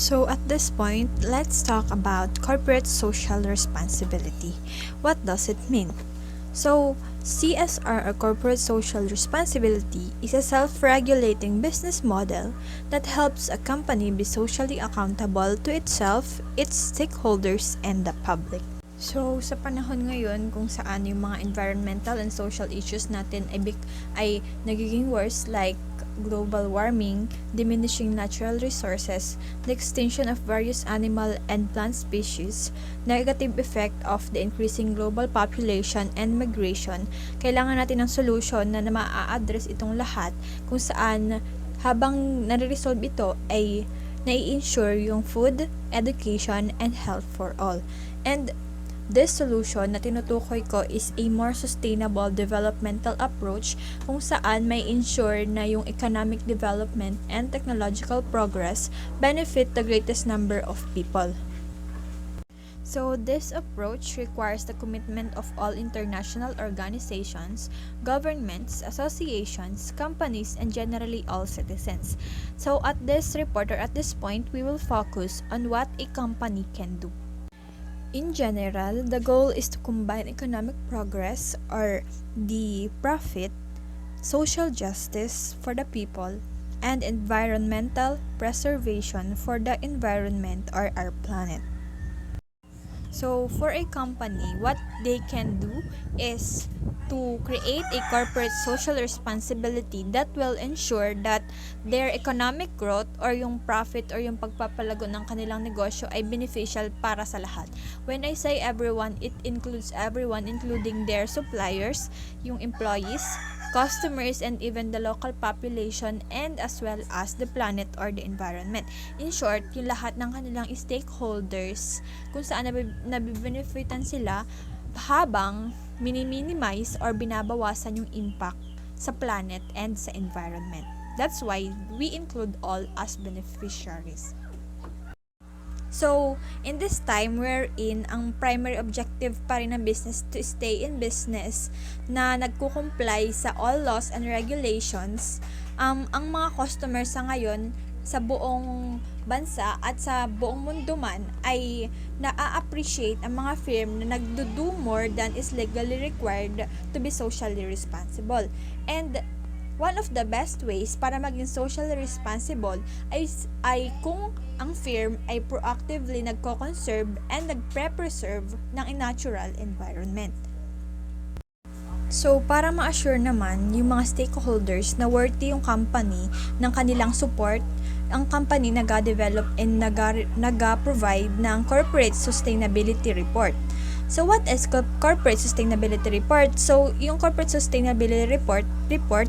So at this point, let's talk about corporate social responsibility. What does it mean? So, CSR or corporate social responsibility is a self-regulating business model that helps a company be socially accountable to itself, its stakeholders, and the public. So, sa panahon ngayon kung saan yung mga environmental and social issues natin ay nagiging worse like global warming, diminishing natural resources, the extinction of various animal and plant species, negative effect of the increasing global population and migration, kailangan natin ng solution na maa-address itong lahat kung saan habang nare-resolve ito ay nai-ensure yung food, education, and health for all. And this solution na tinutukoy ko is a more sustainable developmental approach kung saan may ensure na yung economic development and technological progress benefit the greatest number of people. So this approach requires the commitment of all international organizations, governments, associations, companies, and generally all citizens. So at this report or at this point, we will focus on what a company can do. In general, the goal is to combine economic progress or the profit, social justice for the people, and environmental preservation for the environment or our planet. So, for a company, what they can do is to create a corporate social responsibility that will ensure that their economic growth or yung profit or yung pagpapalago ng kanilang negosyo ay beneficial para sa lahat. When I say everyone, it includes everyone including their suppliers, yung employees, customers, and even the local population, and as well as the planet or the environment. In short, yung lahat ng kanilang stakeholders kung saan nabibenefitan sila habang minimize or binabawasan yung impact sa planet and sa environment. That's why we include all as beneficiaries. So, in this time wherein ang primary objective pa rin ng business to stay in business na nagkukumply sa all laws and regulations, ang mga customers sa ngayon sa buong bansa at sa buong mundo man ay na-appreciate ang mga firm na nagdo-do more than is legally required to be socially responsible. And one of the best ways para maging socially responsible ay kung ang firm ay proactively nagko-conserve and nagpre-preserve ng natural environment. So, para ma-assure naman yung mga stakeholders na worthy yung company ng kanilang support, ang company nag-develop and nag-provide ng corporate sustainability report. So, what is corporate sustainability report? So, yung corporate sustainability report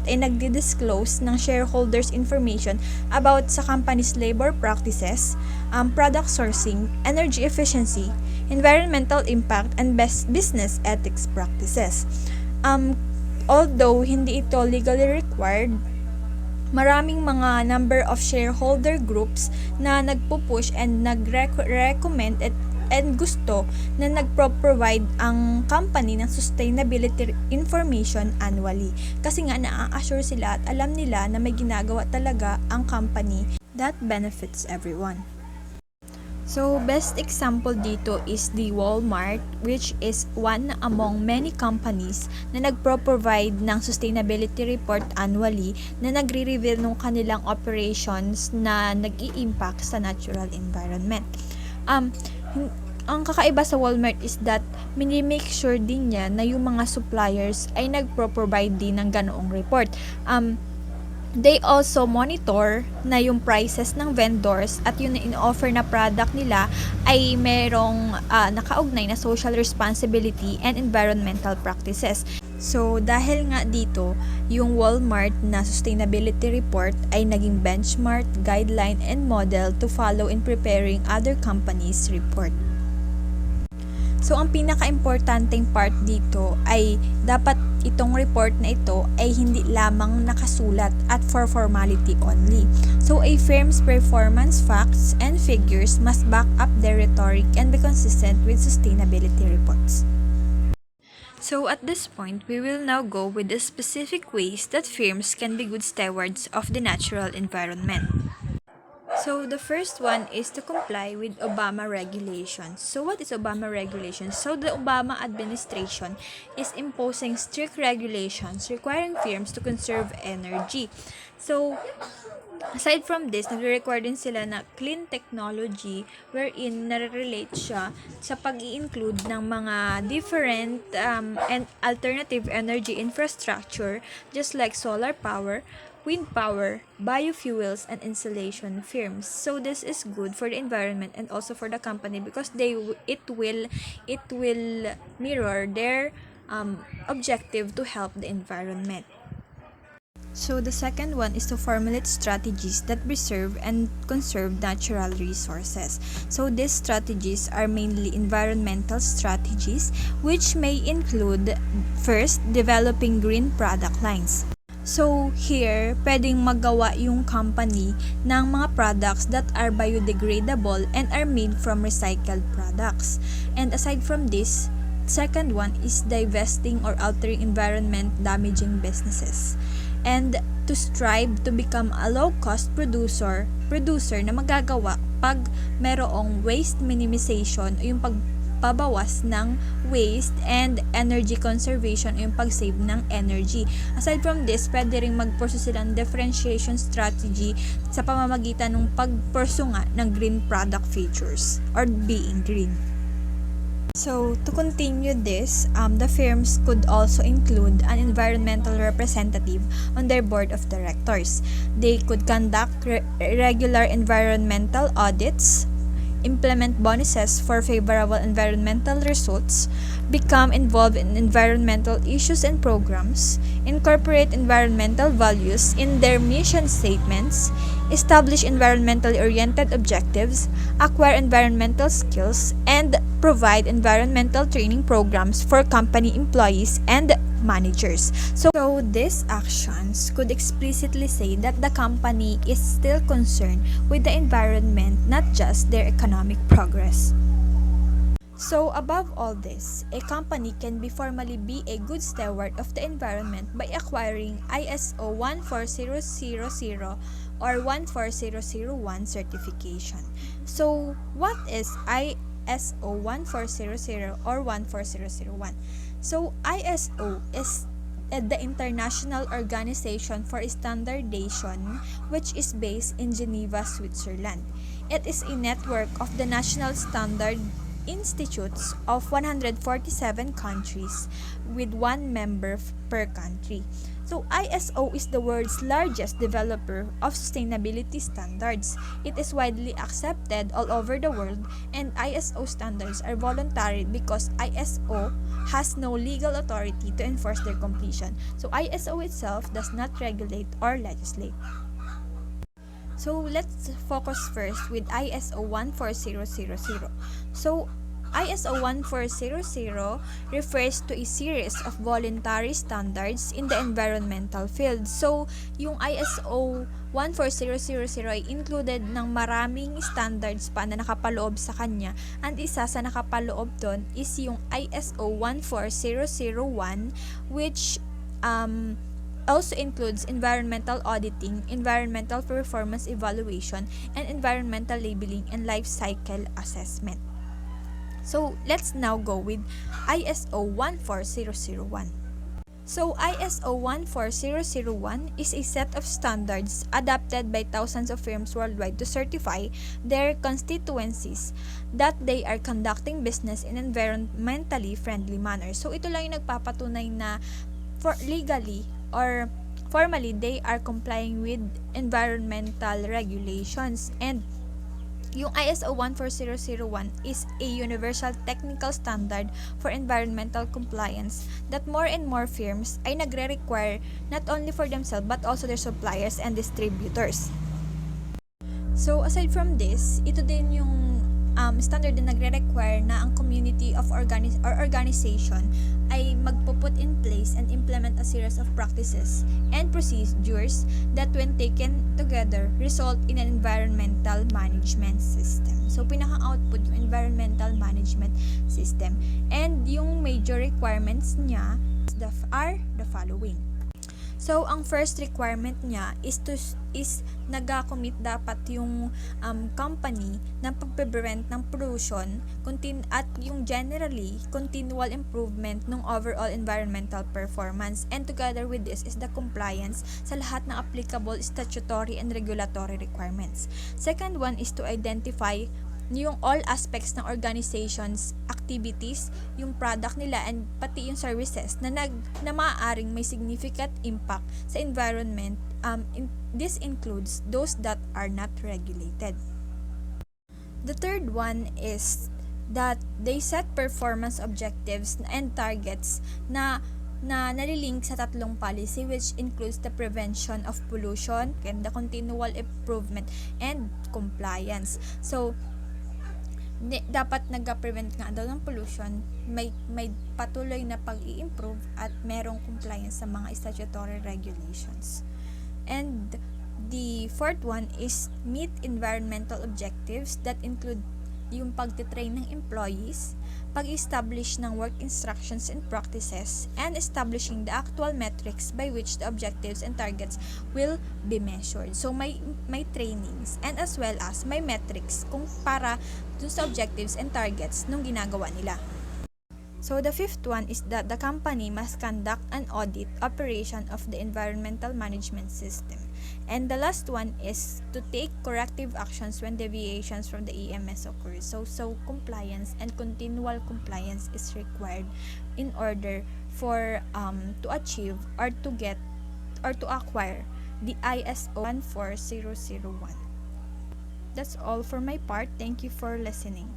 ay nagdi-disclose ng shareholders information about sa company's labor practices, product sourcing, energy efficiency, environmental impact, and best business ethics practices. Although hindi ito legally required, maraming mga number of shareholder groups na nagpo-push and nag-recommend and gusto na nagpro-provide ang company ng sustainability information annually. Kasi nga na-assure sila at alam nila na may ginagawa talaga ang company that benefits everyone. So, best example dito is the Walmart, which is one among many companies na nagpro-provide ng sustainability report annually na nagre-reveal ng kanilang operations na nag-i-impact sa natural environment. Ang kakaiba sa Walmart is that mini-make sure din niya na yung mga suppliers ay nagpro-provide din ng ganoong report. They also monitor na yung prices ng vendors at yung in-offer na product nila ay merong nakaugnay na social responsibility and environmental practices. So, dahil nga dito, yung Walmart na sustainability report ay naging benchmark, guideline, and model to follow in preparing other companies' report. So, ang pinaka-importanteng part dito ay dapat itong report na ito ay hindi lamang nakasulat at for formality only. So, a firm's performance facts and figures must back up their rhetoric and be consistent with sustainability reports. So, at this point, we will now go with the specific ways that firms can be good stewards of the natural environment. So the first one is to comply with Obama regulations. So what is Obama regulations? So the Obama administration is imposing strict regulations requiring firms to conserve energy. So aside from this, nagre-require din sila na clean technology wherein nare-relate siya sa pag-i-include ng mga different and alternative energy infrastructure just like solar power, wind power, biofuels, and insulation firms. So this is good for the environment and also for the company because it will mirror their objective to help the environment. So the second one is to formulate strategies that preserve and conserve natural resources. So these strategies are mainly environmental strategies which may include first, developing green product lines. So here, pwedeng magawa yung company ng mga products that are biodegradable and are made from recycled products. And aside from this, second one is divesting or altering environment damaging businesses. And to strive to become a low-cost producer na magagawa pag merong waste minimization o yung pagbabawas ng waste and energy conservation o yung pag-save ng energy. Aside from this, pwede rin mag-pursue sila ng differentiation strategy sa pamamagitan ng pag-pursue nga ng green product features or being green. So, to continue this, the firms could also include an environmental representative on their board of directors. They could conduct regular environmental audits, implement bonuses for favorable environmental results, become involved in environmental issues and programs, incorporate environmental values in their mission statements, establish environmentally oriented objectives, acquire environmental skills, and provide environmental training programs for company employees and managers. So these actions could explicitly say that the company is still concerned with the environment, not just their economic progress. So above all this, a company can formally be a good steward of the environment by acquiring ISO 14000 or 14001 certification. So what is ISO 14000 or 14001? So ISO is the International Organization for Standardization, which is based in Geneva, Switzerland. It is a network of the national standard institutes of 147 countries with one member per country. So ISO is the world's largest developer of sustainability standards. It is widely accepted all over the world, and ISO standards are voluntary because ISO has no legal authority to enforce their completion. So ISO itself does not regulate or legislate. So let's focus first with ISO 14000. So ISO 14000 refers to a series of voluntary standards in the environmental field. So yung ISO 14000 ay included ng maraming standards pa na nakapaloob sa kanya, and isa sa nakapaloob doon is yung ISO 14001 which also includes environmental auditing, environmental performance evaluation, and environmental labeling and life cycle assessment. So let's now go with ISO 14001. So ISO 14001 is a set of standards adopted by thousands of firms worldwide to certify their constituencies that they are conducting business in environmentally friendly manner. So ito lang yung nagpapatunay na legally or formally they are complying with environmental regulations. And yung ISO 14001 is a universal technical standard for environmental compliance that more and more firms ay nagre-require not only for themselves but also their suppliers and distributors. So aside from this, ito din yung standard na nagre-require na ang community of organization ay magpo-put in place and implement a series of practices and procedures that when taken together result in an environmental management system. So pinaka-output yung environmental management system, and yung major requirements niya are the following. So, ang first requirement niya is nag-commit dapat yung company ng pag-prevent ng pollution at yung generally continual improvement ng overall environmental performance, and together with this is the compliance sa lahat ng applicable statutory and regulatory requirements. Second one is to identify yung all aspects ng organization's activities, yung product nila, and pati yung services na maaaring may significant impact sa environment. This includes those that are not regulated. The third one is that they set performance objectives and targets na nalilink sa tatlong policy, which includes the prevention of pollution and the continual improvement and compliance. So, dapat nag-prevent nga daw ng pollution, may patuloy na pag-i-improve at merong compliance sa mga statutory regulations. And the fourth one is meet environmental objectives that include yung pagtitrain ng employees, pag-establish ng work instructions and practices, and establishing the actual metrics by which the objectives and targets will be measured. So, may trainings and as well as may metrics kung para dun sa objectives and targets nung ginagawa nila. So, the fifth one is that the company must conduct an audit operation of the environmental management system. And the last one is to take corrective actions when deviations from the EMS occurs. So compliance and continual compliance is required in order for to achieve or to get or to acquire the ISO 14001. That's all for my part. Thank you for listening.